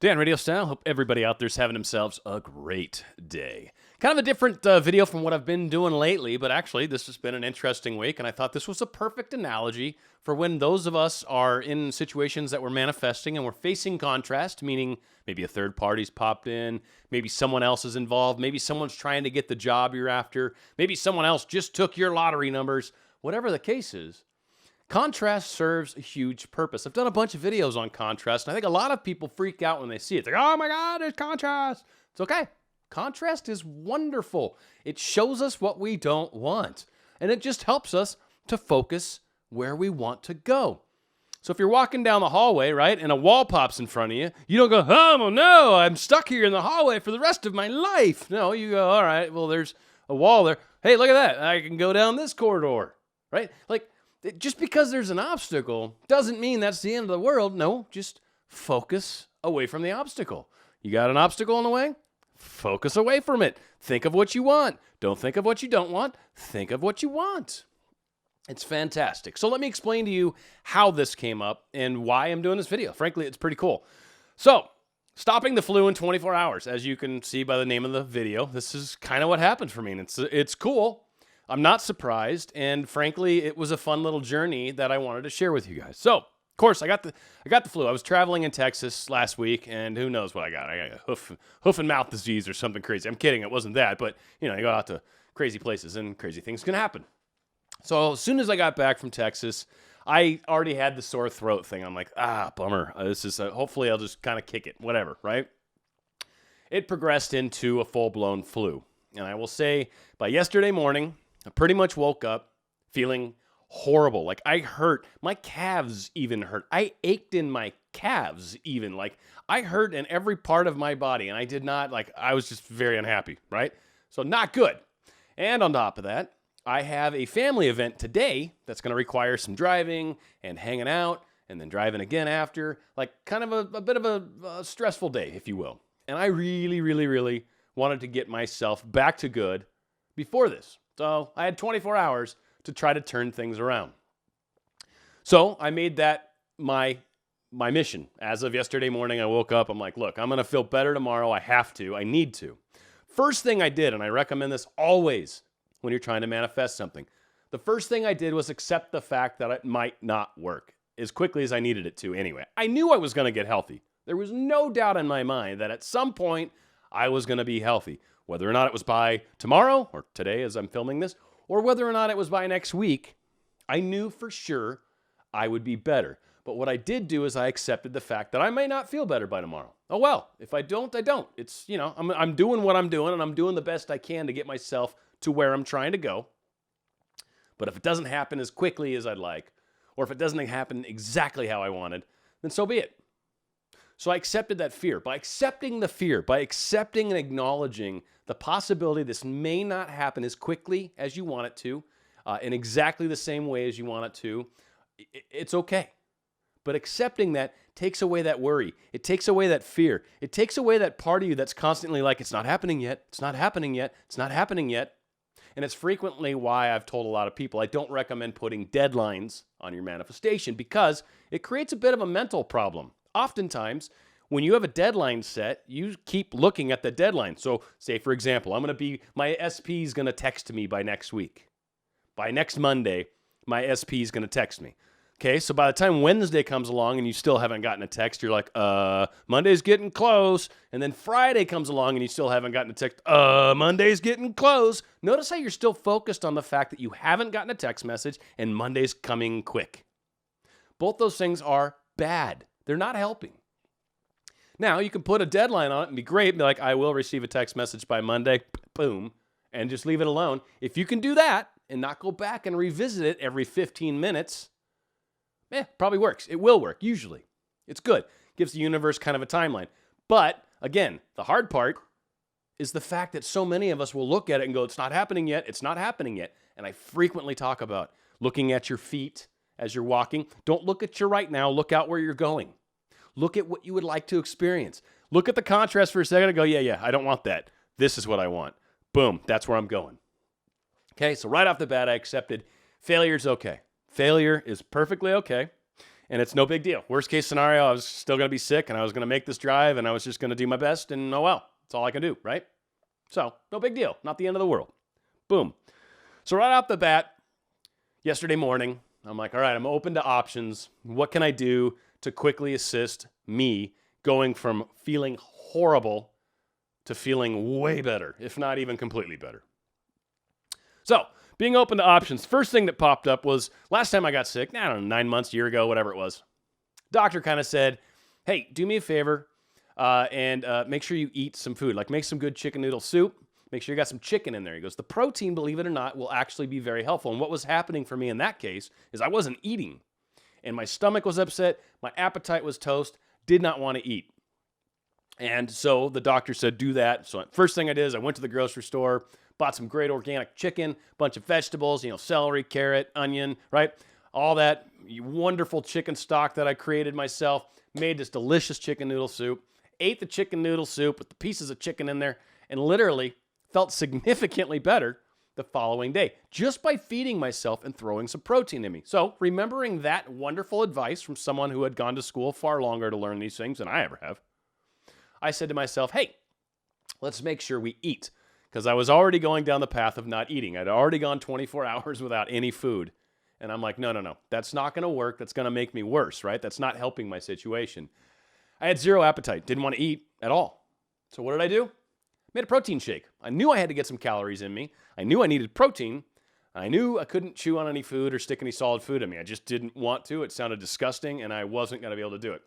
Dan, RadioStyle. Hope everybody out there's having themselves a great day. Kind of a different video from what I've been doing lately, but actually this has been an interesting week, and I thought this was a perfect analogy for when those of us are in situations that we're manifesting and we're facing contrast, meaning maybe a third party's popped in, maybe someone else is involved, maybe someone's trying to get the job you're after, maybe someone else just took your lottery numbers. Whatever the case is, contrast serves a huge purpose. I've done a bunch of videos on contrast, and I think a lot of people freak out when they see it. It's like, oh my God, there's contrast. It's okay. Contrast is wonderful. It shows us what we don't want, and it just helps us to focus where we want to go. So if you're walking down the hallway, right, and a wall pops in front of you, you don't go, oh no, I'm stuck here in the hallway for the rest of my life. No, you go, all right, well, there's a wall there. Hey, look at that. I can go down this corridor, right? Like, just because there's an obstacle doesn't mean that's the end of the world. No, just focus away from the obstacle. You got an obstacle in the way? Focus away from it. Think of what you want. Don't think of what you don't want. Think of what you want. It's fantastic. So let me explain to you how this came up and why I'm doing this video. Frankly, it's pretty cool. So, stopping the flu in 24 hours. As you can see by the name of the video, this is kind of what happened for me. And it's cool. I'm not surprised, and frankly, it was a fun little journey that I wanted to share with you guys. So, of course, I got the flu. I was traveling in Texas last week, and who knows what I got. I got hoof and mouth disease or something crazy. I'm kidding, it wasn't that, but you go out to crazy places, and crazy things can happen. So as soon as I got back from Texas, I already had the sore throat thing. I'm like, bummer. This is hopefully I'll just kind of kick it, whatever, right? It progressed into a full-blown flu, and I will say by yesterday morning, I pretty much woke up feeling horrible. Like I hurt. My calves even hurt. I ached in my calves even. Like I hurt in every part of my body. And I did not, I was just very unhappy, right? So not good. And on top of that, I have a family event today that's going to require some driving and hanging out and then driving again after. Like kind of a bit of a stressful day, if you will. And I really, really, really wanted to get myself back to good before this. So I had 24 hours to try to turn things around. So I made that my mission. As of yesterday morning, I woke up. I'm like, look, I'm going to feel better tomorrow. I have to. I need to. First thing I did, and I recommend this always when you're trying to manifest something, the first thing I did was accept the fact that it might not work as quickly as I needed it to anyway. I knew I was going to get healthy. There was no doubt in my mind that at some point I was going to be healthy. Whether or not it was by tomorrow or today as I'm filming this, or whether or not it was by next week, I knew for sure I would be better. But what I did do is I accepted the fact that I may not feel better by tomorrow. Oh well, if I don't, I don't. It's, I'm doing what I'm doing, and I'm doing the best I can to get myself to where I'm trying to go. But if it doesn't happen as quickly as I'd like, or if it doesn't happen exactly how I wanted, then so be it. So I accepted that fear. By accepting the fear, by accepting and acknowledging the possibility this may not happen as quickly as you want it to, in exactly the same way as you want it to, it's okay. But accepting that takes away that worry. It takes away that fear. It takes away that part of you that's constantly like, it's not happening yet, it's not happening yet, it's not happening yet. And it's frequently why I've told a lot of people I don't recommend putting deadlines on your manifestation because it creates a bit of a mental problem. Oftentimes, when you have a deadline set, you keep looking at the deadline. So, say, for example, my SP is going to text me by next week. By next Monday, my SP is going to text me. Okay, so by the time Wednesday comes along and you still haven't gotten a text, you're like, Monday's getting close. And then Friday comes along and you still haven't gotten a text, Monday's getting close. Notice how you're still focused on the fact that you haven't gotten a text message and Monday's coming quick. Both those things are bad. They're not helping. Now, you can put a deadline on it and be great, be like, I will receive a text message by Monday, boom, and just leave it alone. If you can do that and not go back and revisit it every 15 minutes, probably works. It will work, usually. It's good. Gives the universe kind of a timeline. But, again, the hard part is the fact that so many of us will look at it and go, it's not happening yet, it's not happening yet. And I frequently talk about looking at your feet as you're walking. Don't look at your right now, look out where you're going. Look at what you would like to experience. Look at the contrast for a second and go, yeah, I don't want that. This is what I want. Boom, that's where I'm going. Okay, so right off the bat, I accepted failure's okay. Failure is perfectly okay. And it's no big deal. Worst case scenario, I was still going to be sick and I was going to make this drive and I was just going to do my best and oh well, that's all I can do, right? So no big deal. Not the end of the world. Boom. So right off the bat, yesterday morning, I'm like, all right, I'm open to options. What can I do to quickly assist me going from feeling horrible to feeling way better, if not even completely better? So being open to options, first thing that popped up was last time I got sick, I don't know, 9 months, a year ago, whatever it was. Doctor kind of said, hey, do me a favor and make sure you eat some food. Like make some good chicken noodle soup. Make sure you got some chicken in there. He goes, the protein, believe it or not, will actually be very helpful. And what was happening for me in that case is I wasn't eating. And my stomach was upset. My appetite was toast. Did not want to eat. And so the doctor said, do that. So first thing I did is I went to the grocery store, bought some great organic chicken, bunch of vegetables, celery, carrot, onion, right? All that wonderful chicken stock that I created myself, made this delicious chicken noodle soup, ate the chicken noodle soup with the pieces of chicken in there, and literally felt significantly better the following day just by feeding myself and throwing some protein in me. So remembering that wonderful advice from someone who had gone to school far longer to learn these things than I ever have, I said to myself, hey, let's make sure we eat. Because I was already going down the path of not eating. I'd already gone 24 hours without any food. And I'm like, no. That's not going to work. That's going to make me worse, right? That's not helping my situation. I had zero appetite. Didn't want to eat at all. So what did I do? Made a protein shake. I knew I had to get some calories in me. I knew I needed protein. I knew I couldn't chew on any food or stick any solid food in me. I just didn't want to. It sounded disgusting, and I wasn't going to be able to do it.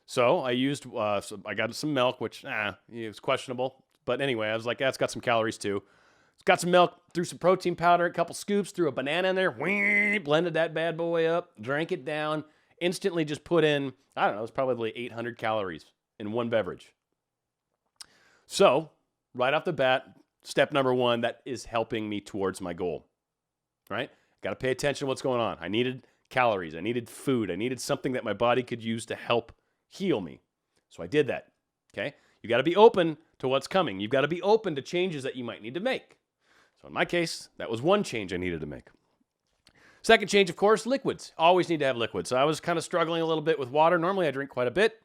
So I used, I got some milk, which, it was questionable. But anyway, I was like, it's got some calories too. It's got some milk, threw some protein powder, a couple scoops, threw a banana in there, blended that bad boy up, drank it down, instantly just put in, I don't know, it's probably 800 calories in one beverage. So right off the bat, step number one, that is helping me towards my goal, right? Got to pay attention to what's going on. I needed calories. I needed food. I needed something that my body could use to help heal me. So I did that, okay? You got to be open to what's coming. You've got to be open to changes that you might need to make. So in my case, that was one change I needed to make. Second change, of course, liquids. Always need to have liquids. So I was kind of struggling a little bit with water. Normally I drink quite a bit.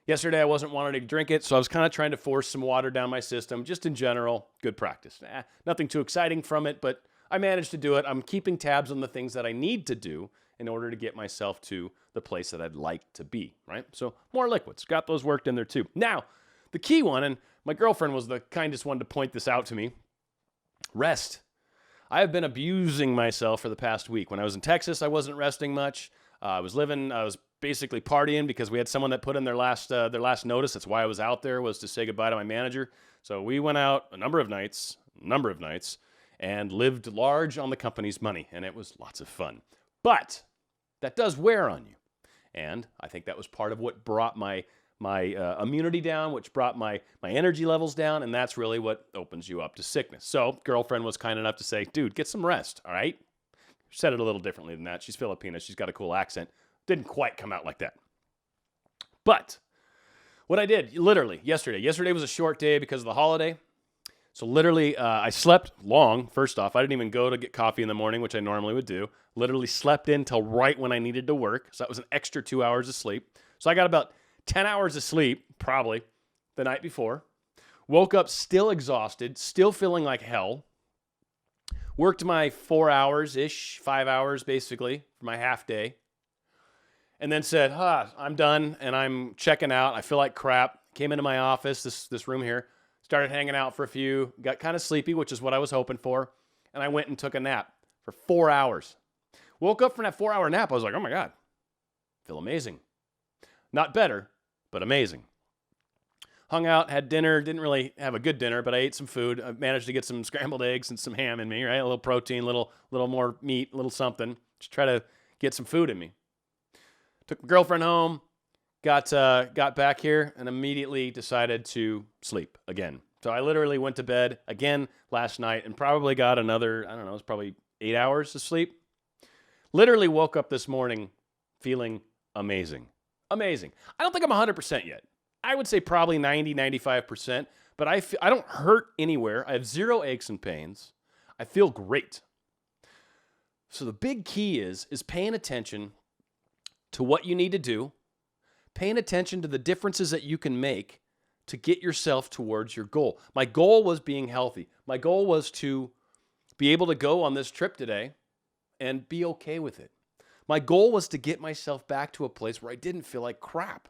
Yesterday I wasn't wanting to drink it, so I was kind of trying to force some water down my system. Just in general, good practice. Nothing too exciting from it, but I managed to do it. I'm keeping tabs on the things that I need to do in order to get myself to the place that I'd like to be, right? So more liquids. Got those worked in there too. Now, the key one, and my girlfriend was the kindest one to point this out to me, rest. I have been abusing myself for the past week. When I was in Texas, I wasn't resting much. I was basically partying because we had someone that put in their last notice. That's why I was out there, was to say goodbye to my manager. So we went out a number of nights, and lived large on the company's money, and it was lots of fun. But that does wear on you. And I think that was part of what brought my immunity down, which brought my energy levels down, and that's really what opens you up to sickness. So girlfriend was kind enough to say, dude, get some rest, all right? Said it a little differently than that. She's Filipina. She's got a cool accent. Didn't quite come out like that. But what I did, literally, yesterday was a short day because of the holiday. So literally, I slept long, first off. I didn't even go to get coffee in the morning, which I normally would do. Literally slept in till right when I needed to work. So that was an extra 2 hours of sleep. So I got about 10 hours of sleep, probably, the night before. Woke up still exhausted, still feeling like hell. Worked my 4 hours-ish, 5 hours basically, for my half day. And then said, I'm done, and I'm checking out. I feel like crap. Came into my office, this room here. Started hanging out for a few. Got kind of sleepy, which is what I was hoping for. And I went and took a nap for 4 hours. Woke up from that 4-hour nap. I was like, oh my God, feel amazing. Not better, but amazing. Hung out, had dinner. Didn't really have a good dinner, but I ate some food. I managed to get some scrambled eggs and some ham in me, right? A little protein, little more meat, a little something. Just try to get some food in me. Took my girlfriend home, got back here, and immediately decided to sleep again. So I literally went to bed again last night and probably got another, I don't know, it was probably 8 hours of sleep. Literally woke up this morning feeling amazing. Amazing. I don't think I'm 100% yet. I would say probably 90, 95%, but I don't hurt anywhere. I have zero aches and pains. I feel great. So the big key is paying attention to what you need to do, paying attention to the differences that you can make to get yourself towards your goal. My goal was being healthy. My goal was to be able to go on this trip today and be okay with it. My goal was to get myself back to a place where I didn't feel like crap.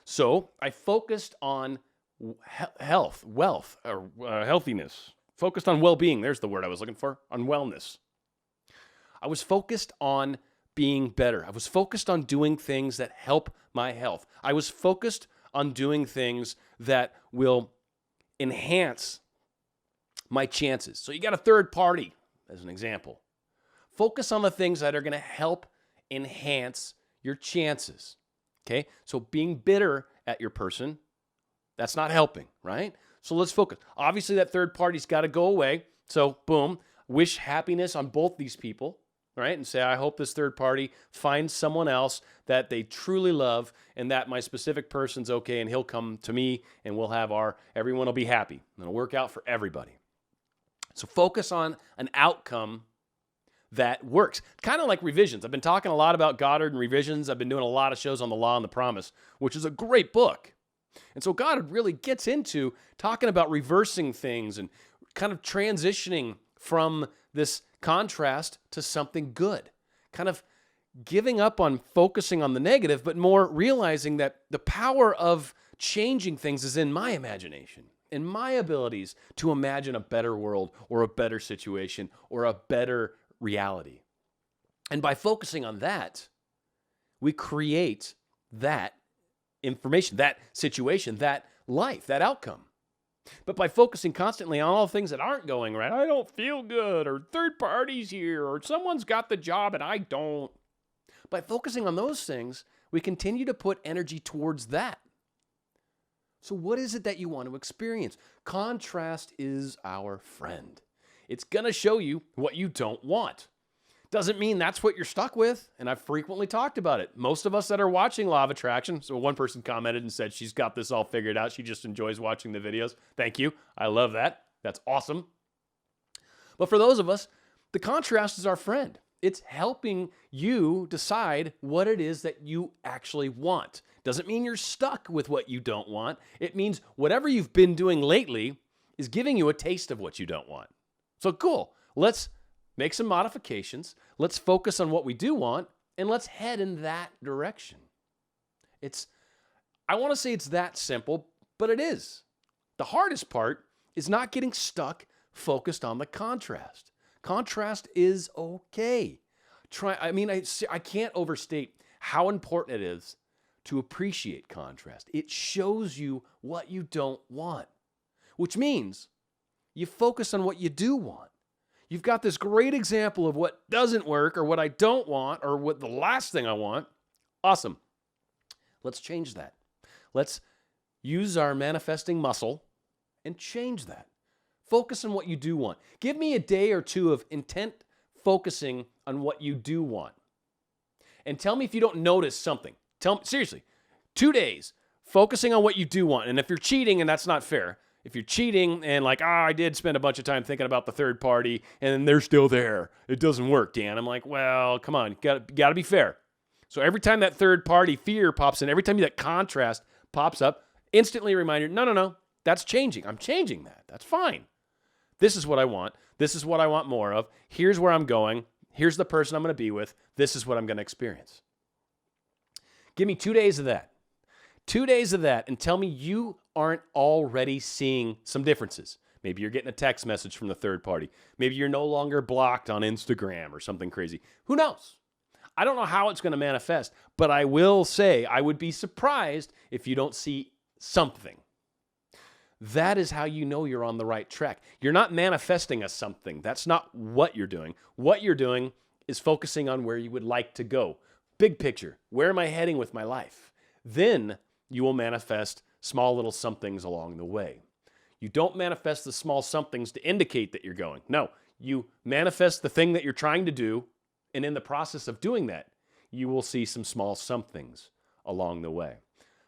So I focused on health, wealth, or healthiness. Focused on well-being. There's the word I was looking for, on wellness. I was focused on being better. I was focused on doing things that help my health. I was focused on doing things that will enhance my chances. So you got a third party, as an example. Focus on the things that are going to help enhance your chances. Okay? So being bitter at your person, that's not helping, right? So let's focus. Obviously, that third party's got to go away. So boom, wish happiness on both these people, right? And say, I hope this third party finds someone else that they truly love and that my specific person's okay and he'll come to me and we'll have everyone will be happy. It'll work out for everybody. So focus on an outcome that works. Kind of like revisions. I've been talking a lot about Goddard and revisions. I've been doing a lot of shows on The Law and the Promise, which is a great book. And so Goddard really gets into talking about reversing things and kind of transitioning from this contrast to something good. Kind of giving up on focusing on the negative, but more realizing that the power of changing things is in my imagination, in my abilities to imagine a better world or a better situation or a better reality. And by focusing on that, we create that information, that situation, that life, that outcome. But by focusing constantly on all things that aren't going right, I don't feel good, or third parties here, or someone's got the job and I don't. By focusing on those things, we continue to put energy towards that. So what is it that you want to experience? Contrast is our friend. It's going to show you what you don't want. Doesn't mean that's what you're stuck with, and I've frequently talked about it. Most of us that are watching Law of Attraction, so one person commented and said she's got this all figured out. She just enjoys watching the videos. Thank you. I love that. That's awesome. But for those of us, the contrast is our friend. It's helping you decide what it is that you actually want. Doesn't mean you're stuck with what you don't want. It means whatever you've been doing lately is giving you a taste of what you don't want. So cool. Let's make some modifications. Let's focus on what we do want, and let's head in that direction. I want to say it's that simple, but it is. The hardest part is not getting stuck focused on the contrast. Contrast is okay. I can't overstate how important it is to appreciate contrast. It shows you what you don't want, which means you focus on what you do want. You've got this great example of what doesn't work or what I don't want or what the last thing I want. Awesome. Let's change that. Let's use our manifesting muscle and change that. Focus on what you do want. Give me a day or two of intent focusing on what you do want. And tell me if you don't notice something. Tell me, seriously, 2 days focusing on what you do want. And if you're cheating and that's not fair, if you're cheating and I did spend a bunch of time thinking about the third party and they're still there, it doesn't work, Dan. I'm like, well, come on, got to be fair. So every time that third party fear pops in, every time that contrast pops up, instantly a reminder, no, that's changing. I'm changing that. That's fine. This is what I want. This is what I want more of. Here's where I'm going. Here's the person I'm going to be with. This is what I'm going to experience. Give me 2 days of that. 2 days of that and tell me you aren't already seeing some differences. Maybe you're getting a text message from the third party. Maybe you're no longer blocked on Instagram or something crazy. Who knows? I don't know how it's going to manifest, but I will say I would be surprised if you don't see something. That is how you know you're on the right track. You're not manifesting a something. That's not what you're doing. What you're doing is focusing on where you would like to go. Big picture. Where am I heading with my life? Then you will manifest small little somethings along the way. You don't manifest the small somethings to indicate that you're going. No, you manifest the thing that you're trying to do, and in the process of doing that, you will see some small somethings along the way.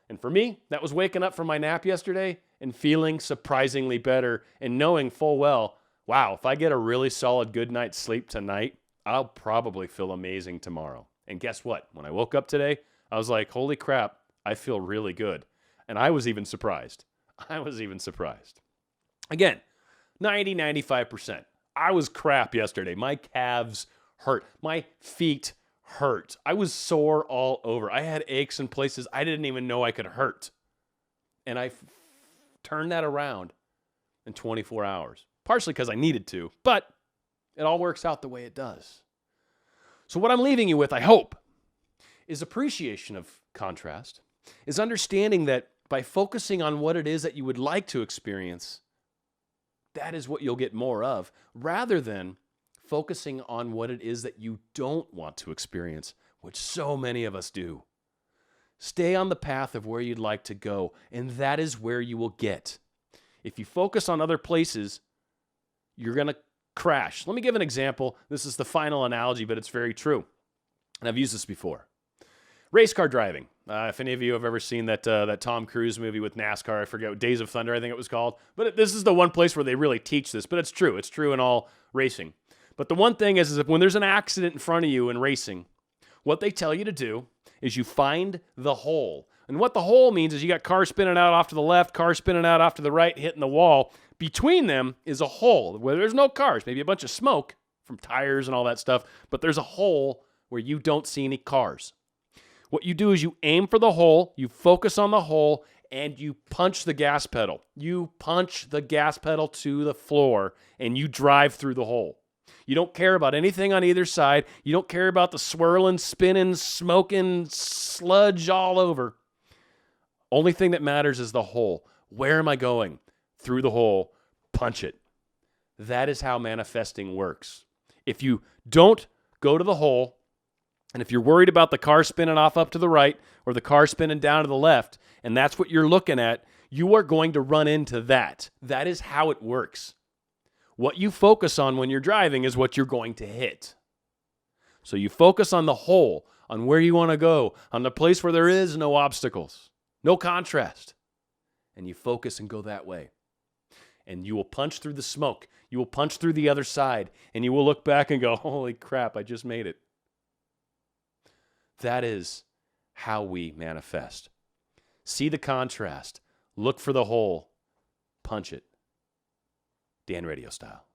And for me, that was waking up from my nap yesterday and feeling surprisingly better and knowing full well, wow, if I get a really solid good night's sleep tonight, I'll probably feel amazing tomorrow. And guess what? When I woke up today, I was like, holy crap, I feel really good. And I was even surprised. Again, 95%. I was crap yesterday. My calves hurt. My feet hurt. I was sore all over. I had aches in places I didn't even know I could hurt. And I turned that around in 24 hours. Partially because I needed to, but it all works out the way it does. So what I'm leaving you with, I hope, is appreciation of contrast, is understanding that by focusing on what it is that you would like to experience, that is what you'll get more of, rather than focusing on what it is that you don't want to experience, which so many of us do. Stay on the path of where you'd like to go, and that is where you will get. If you focus on other places, you're going to crash. Let me give an example. This is the final analogy, but it's very true. And I've used this before. Race car driving. If any of you have ever seen that Tom Cruise movie with NASCAR, I forget, Days of Thunder, I think it was called. But this is the one place where they really teach this. But it's true. It's true in all racing. But the one thing is if when there's an accident in front of you in racing, what they tell you to do is you find the hole. And what the hole means is you got cars spinning out off to the left, cars spinning out off to the right, hitting the wall. Between them is a hole where there's no cars, maybe a bunch of smoke from tires and all that stuff, but there's a hole where you don't see any cars. What you do is you aim for the hole, you focus on the hole, and you punch the gas pedal. You punch the gas pedal to the floor, and you drive through the hole. You don't care about anything on either side. You don't care about the swirling, spinning, smoking, sludge all over. Only thing that matters is the hole. Where am I going? Through the hole. Punch it. That is how manifesting works. If you don't go to the hole, and if you're worried about the car spinning off up to the right or the car spinning down to the left, and that's what you're looking at, you are going to run into that. That is how it works. What you focus on when you're driving is what you're going to hit. So you focus on the hole, on where you want to go, on the place where there is no obstacles, no contrast. And you focus and go that way. And you will punch through the smoke. You will punch through the other side. And you will look back and go, holy crap, I just made it. That is how we manifest. See the contrast. Look for the hole. Punch it. Dan Radio Style.